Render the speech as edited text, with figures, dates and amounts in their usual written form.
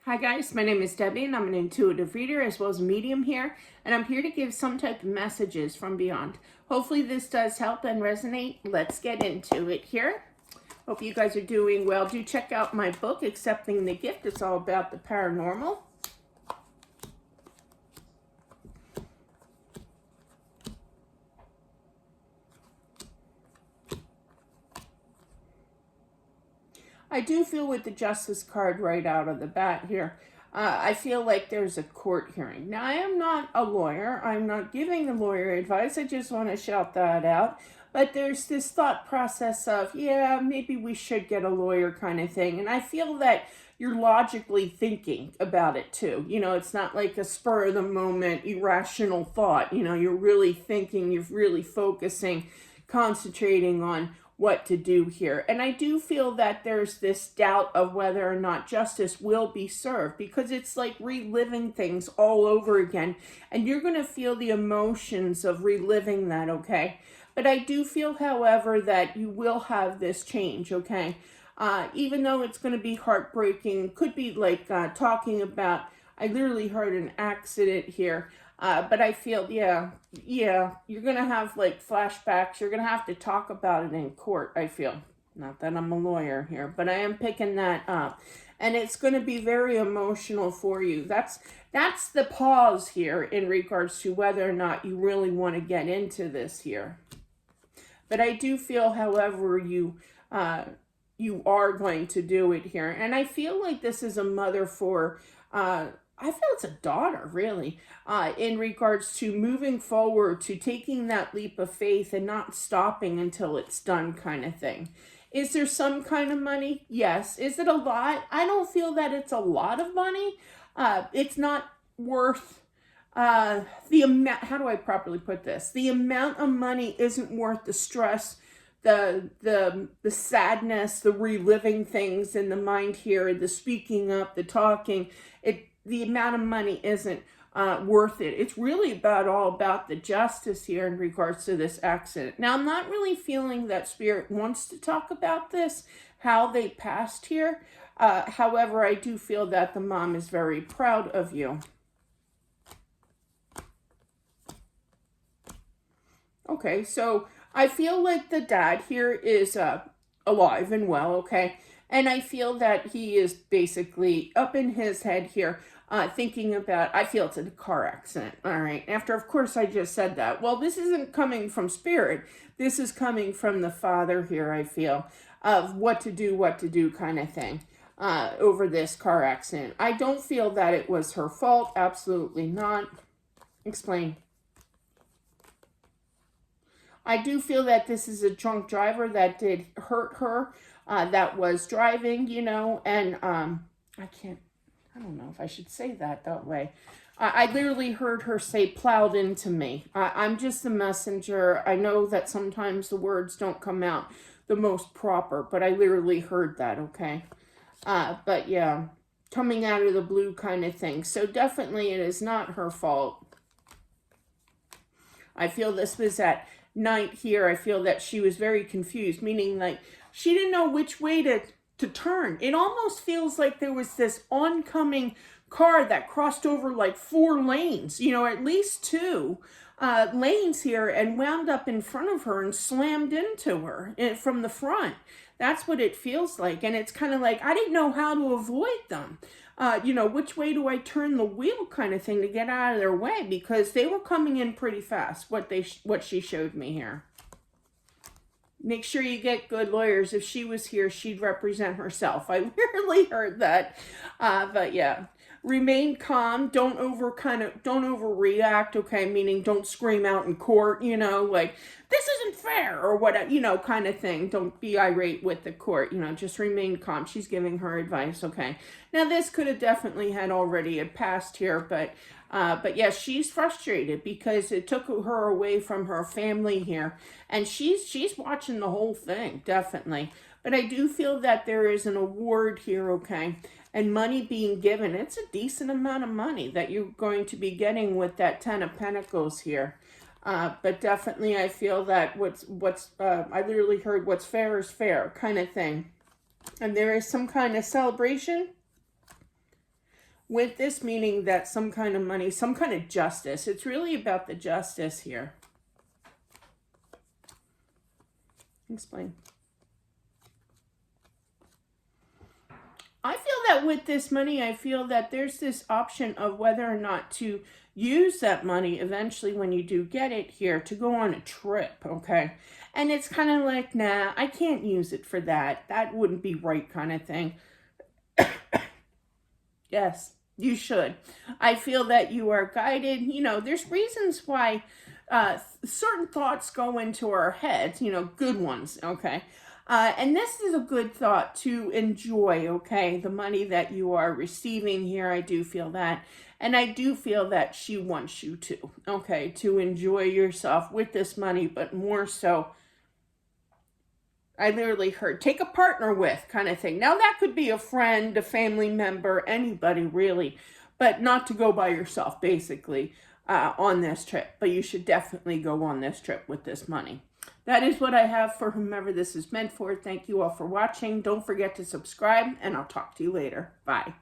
Hi guys, my name is Debbie and I'm an intuitive reader as well as a medium here, and I'm here to give some type of messages from beyond. Hopefully this does help and resonate. Let's get into it here. Hope you guys are doing well. Do check out my book, Accepting the Gift. It's all about the paranormal. I do feel with the Justice card right out of the bat here, I feel like there's a court hearing. Now, I am not a lawyer. I'm not giving a lawyer advice. I just want to shout that out. But there's this thought process of, yeah, maybe we should get a lawyer kind of thing. And I feel that you're logically thinking about it too. You know, it's not like a spur of the moment, irrational thought. You know, you're really thinking, you're really focusing, concentrating on what to do here. And I do feel that there's this doubt of whether or not justice will be served, because it's like reliving things all over again. And you're going to feel the emotions of reliving that, okay? But I do feel, however, that you will have this change, okay? Even though it's going to be heartbreaking, could be like talking about, I literally heard an accident here. But I feel, yeah, you're going to have like flashbacks. You're going to have to talk about it in court, I feel. Not that I'm a lawyer here, but I am picking that up. And it's going to be very emotional for you. That's the pause here in regards to whether or not you really want to get into this here. But I do feel, however, you are going to do it here. And I feel like this is a mother for... I feel it's a daughter, really, in regards to moving forward, to taking that leap of faith and not stopping until it's done kind of thing. Is there some kind of money? Yes. Is it a lot? I don't feel that it's a lot of money. It's not worth the amount. How do I properly put this? The amount of money isn't worth the stress, the sadness, the reliving things in the mind here, the speaking up, the talking. The amount of money isn't worth it. It's really all about the justice here in regards to this accident. Now, I'm not really feeling that Spirit wants to talk about this, how they passed here. However, I do feel that the mom is very proud of you. Okay, so I feel like the dad here is alive and well, okay? And I feel that he is basically up in his head here, thinking about, I feel it's a car accident, all right? After, of course, I just said that. Well, this isn't coming from Spirit. This is coming from the father here, I feel, of what to do kind of thing over this car accident. I don't feel that it was her fault. Absolutely not. Explain. I do feel that this is a drunk driver that did hurt her, that was driving, you know, and I don't know if I should say that way. I literally heard her say plowed into me. I'm just the messenger. I know that sometimes the words don't come out the most proper, but I literally heard that, okay? But yeah, coming out of the blue kind of thing. So definitely it is not her fault. I feel this was at night here. I feel that she was very confused, meaning like she didn't know which way to turn. It almost feels like there was this oncoming car that crossed over like 4 lanes, you know, at least 2 lanes here, and wound up in front of her and slammed into her from the front. That's what it feels like. And it's kind of like, I didn't know how to avoid them. You know, which way do I turn the wheel kind of thing to get out of their way, because they were coming in pretty fast, what she showed me here. Make sure you get good lawyers. If she was here, she'd represent herself. I rarely heard that. But yeah, remain calm. Don't overreact, okay? Meaning don't scream out in court, you know, like, this isn't fair or whatever, you know, kind of thing. Don't be irate with the court, you know, just remain calm. She's giving her advice, okay? Now, this could have definitely had already passed here, but yes, she's frustrated because it took her away from her family here, and she's watching the whole thing, definitely. But I do feel that there is an award here, okay, and money being given. It's a decent amount of money that you're going to be getting with that 10 of Pentacles here. But definitely I feel that I literally heard what's fair is fair kind of thing. And there is some kind of celebration with this meaning that some kind of money, some kind of justice. It's really about the justice here. Explain. I feel that with this money, I feel that there's this option of whether or not to use that money eventually when you do get it here to go on a trip, okay? And it's kind of like, nah, I can't use it for that. That wouldn't be right kind of thing. Yes, you should. I feel that you are guided. You know, there's reasons why certain thoughts go into our heads, you know, good ones, okay? And this is a good thought to enjoy, okay? The money that you are receiving here, I do feel that. And I do feel that she wants you to, okay, to enjoy yourself with this money, but more so, I literally heard take a partner with kind of thing. Now that could be a friend, a family member, anybody really, but not to go by yourself basically on this trip. But you should definitely go on this trip with this money. That is what I have for whomever this is meant for. Thank you all for watching. Don't forget to subscribe, and I'll talk to you later. Bye.